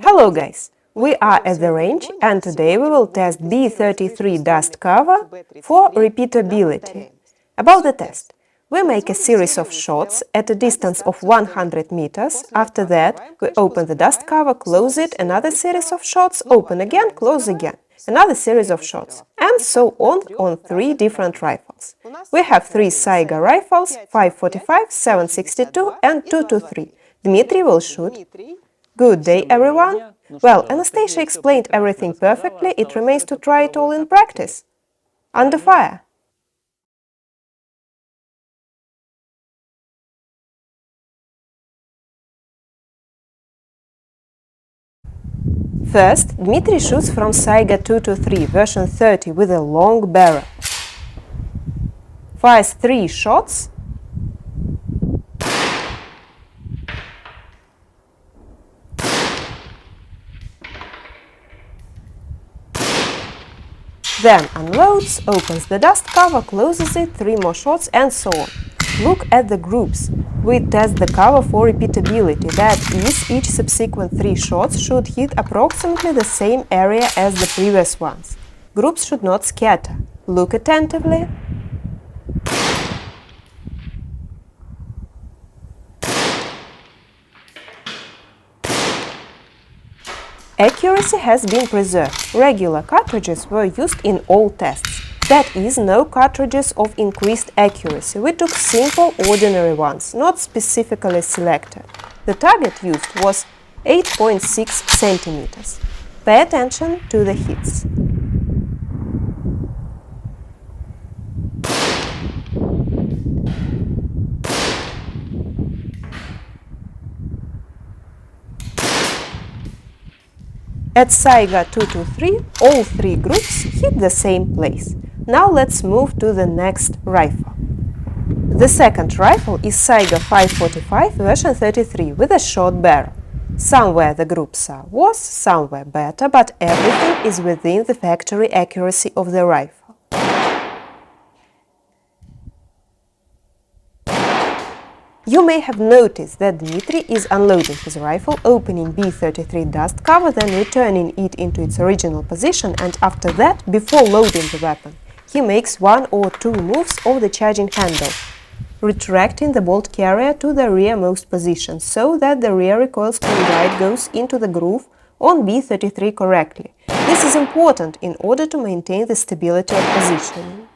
Hello guys! We are at the range and today we will test B-33 dust cover for repeatability. About the test. We make a series of shots at a distance of 100 meters. After that, we open the dust cover, close it, another series of shots, open again, close again, another series of shots, and so on 3 different rifles. We have 3 Saiga rifles, 5.45, 7.62 and 2.23. Dmitry will shoot. Good day, everyone! Well, Anastasia explained everything perfectly, it remains to try it all in practice. Under fire! First, Dmitry shoots from Saiga 223, version 30, with a long barrel. Fires 3 shots. Then unloads, opens the dust cover, closes it, 3 more shots, and so on. Look at the groups. We test the cover for repeatability, that is, each subsequent 3 shots should hit approximately the same area as the previous ones. Groups should not scatter. Look attentively. Accuracy has been preserved. Regular cartridges were used in all tests. That is, no cartridges of increased accuracy. We took simple, ordinary ones, not specifically selected. The target used was 8.6 centimeters. Pay attention to the hits. At Saiga 223, all 3 groups hit the same place. Now let's move to the next rifle. The second rifle is Saiga 5.45 version 33 with a short barrel. Somewhere the groups are worse, somewhere better, but everything is within the factory accuracy of the rifle. You may have noticed that Dmitry is unloading his rifle, opening B-33 dust cover, then returning it into its original position, and after that, before loading the weapon, he makes 1 or 2 moves of the charging handle, retracting the bolt carrier to the rearmost position, so that the rear recoil spring guide goes into the groove on B-33 correctly. This is important in order to maintain the stability of positioning.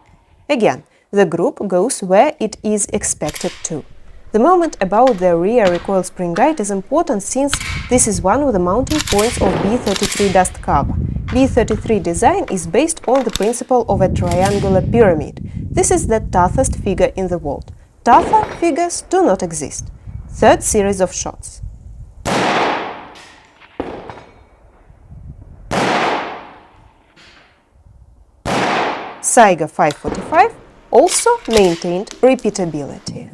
Again, the group goes where it is expected to. The moment about the rear recoil spring guide is important since this is one of the mounting points of B-33 dust cover. B-33 design is based on the principle of a triangular pyramid. This is the toughest figure in the world. Tougher figures do not exist. Third series of shots. Saiga 5.45 also maintained repeatability.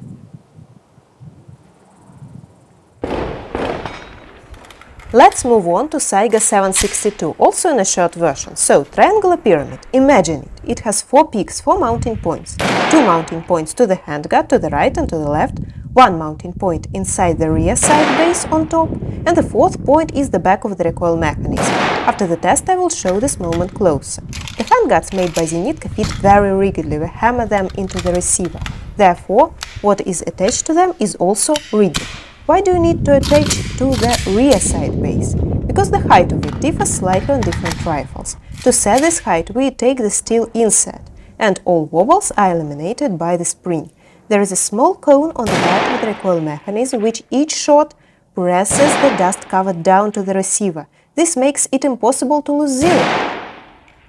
Let's move on to Saiga 7.62, also in a short version. So, triangular pyramid. Imagine it. It has 4 peaks, 4 mounting points. 2 mounting points to the handguard, to the right and to the left. 1 mounting point inside the rear side base on top. And the 4th point is the back of the recoil mechanism. After the test I will show this moment closer. The handguards made by Zenitco fit very rigidly. We hammer them into the receiver. Therefore, what is attached to them is also rigid. Why do you need to attach to the rear side base? Because the height of it differs slightly on different rifles. To set this height, we take the steel insert, and all wobbles are eliminated by the spring. There is a small cone on the back of the recoil mechanism, which each shot presses the dust cover down to the receiver. This makes it impossible to lose zero.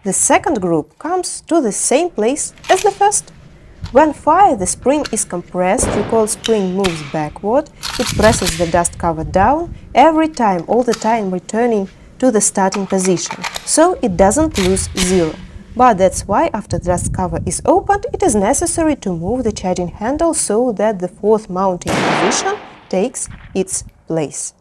The second group comes to the same place as the first. When fired, the spring is compressed, recoil spring moves backward, it presses the dust cover down, every time, all the time returning to the starting position, so it doesn't lose zero. But that's why after the dust cover is opened, it is necessary to move the charging handle so that the 4th mounting position takes its place.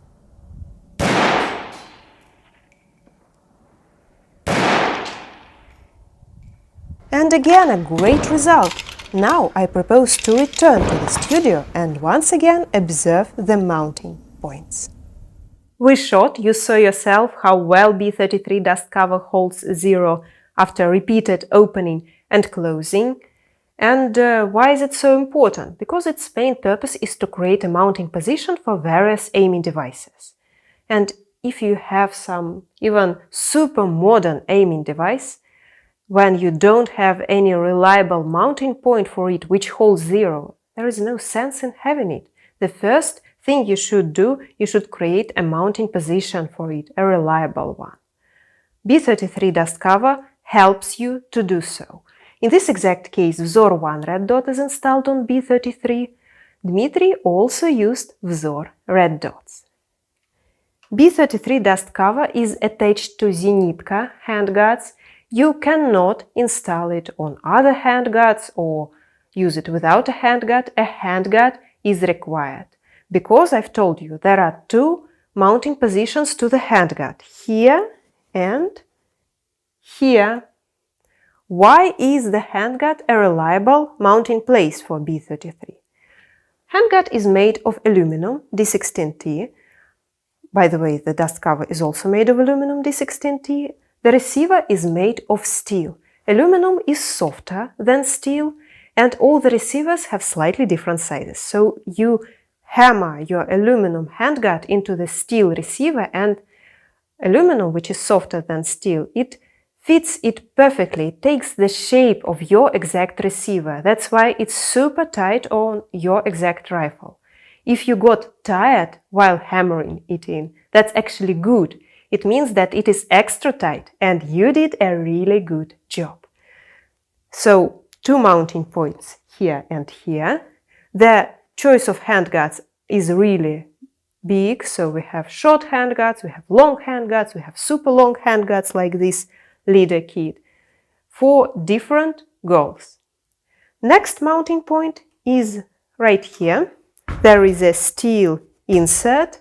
And again, a great result! Now I propose to return to the studio and once again observe the mounting points. we shot, you saw yourself how well B-33 dust cover holds zero after repeated opening and closing. And why is it so important? Because its main purpose is to create a mounting position for various aiming devices. And if you have some even super modern aiming device, when you don't have any reliable mounting point for it which holds zero, there is no sense in having it. The first thing you should do, you should create a mounting position for it, a reliable one. B-33 dust cover helps you to do so. In this exact case, Vzor 1 red dot is installed on B-33. Dmitry also used Vzor red dots. B-33 dust cover is attached to Zenitco handguards. You cannot install it on other handguards or use it without a handguard. A handguard is required because I've told you there are two mounting positions to the handguard, here and here. Why is the handguard a reliable mounting place for B-33? Handguard is made of aluminum D16T. By the way, the dust cover is also made of aluminum D16T. The receiver is made of steel. Aluminum is softer than steel, and all the receivers have slightly different sizes. So you hammer your aluminum handguard into the steel receiver, and aluminum, which is softer than steel, it fits it perfectly. It takes the shape of your exact receiver. That's why it's super tight on your exact rifle. If you got tired while hammering it in, that's actually good. It means that it is extra tight and you did a really good job. So, two mounting points here and here. The choice of handguards is really big. So we have short handguards, we have long handguards, we have super long handguards like this leader kit for different goals. Next mounting point is right here. There is a steel insert,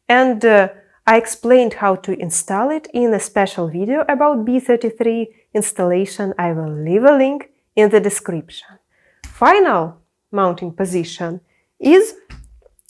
and I explained how to install it in a special video about B-33 installation. I will leave a link in the description. Final mounting position is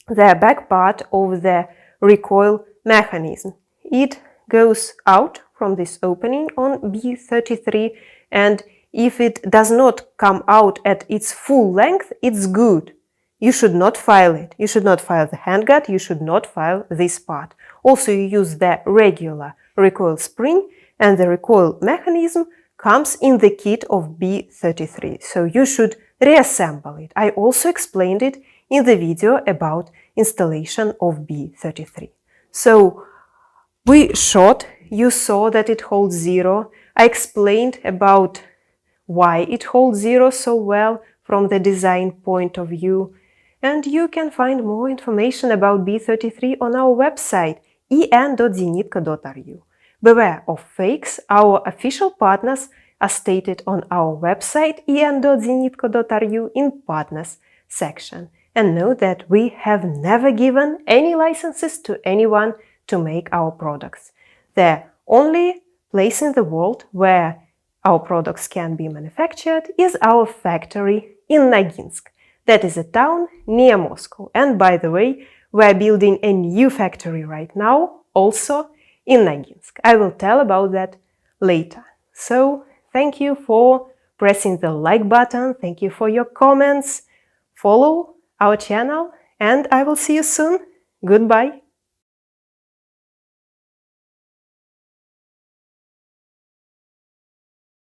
the back part of the recoil mechanism. It goes out from this opening on B-33, and if it does not come out at its full length, it's good. You should not file it. You should not file the handguard, you should not file this part. Also, you use the regular recoil spring, and the recoil mechanism comes in the kit of B-33, so you should reassemble it. I also explained it in the video about installation of B-33. So, we shot, you saw that it holds zero. I explained about why it holds zero so well from the design point of view. And you can find more information about B-33 on our website en.zenitco.ru. Beware of fakes. Our official partners are stated on our website en.zenitco.ru in Partners section. And note that we have never given any licenses to anyone to make our products. The only place in the world where our products can be manufactured is our factory in Noginsk. That is a town near Moscow. And by the way, we're building a new factory right now, also in Noginsk. I will tell about that later. So, thank you for pressing the like button, thank you for your comments, follow our channel, and I will see you soon. Goodbye!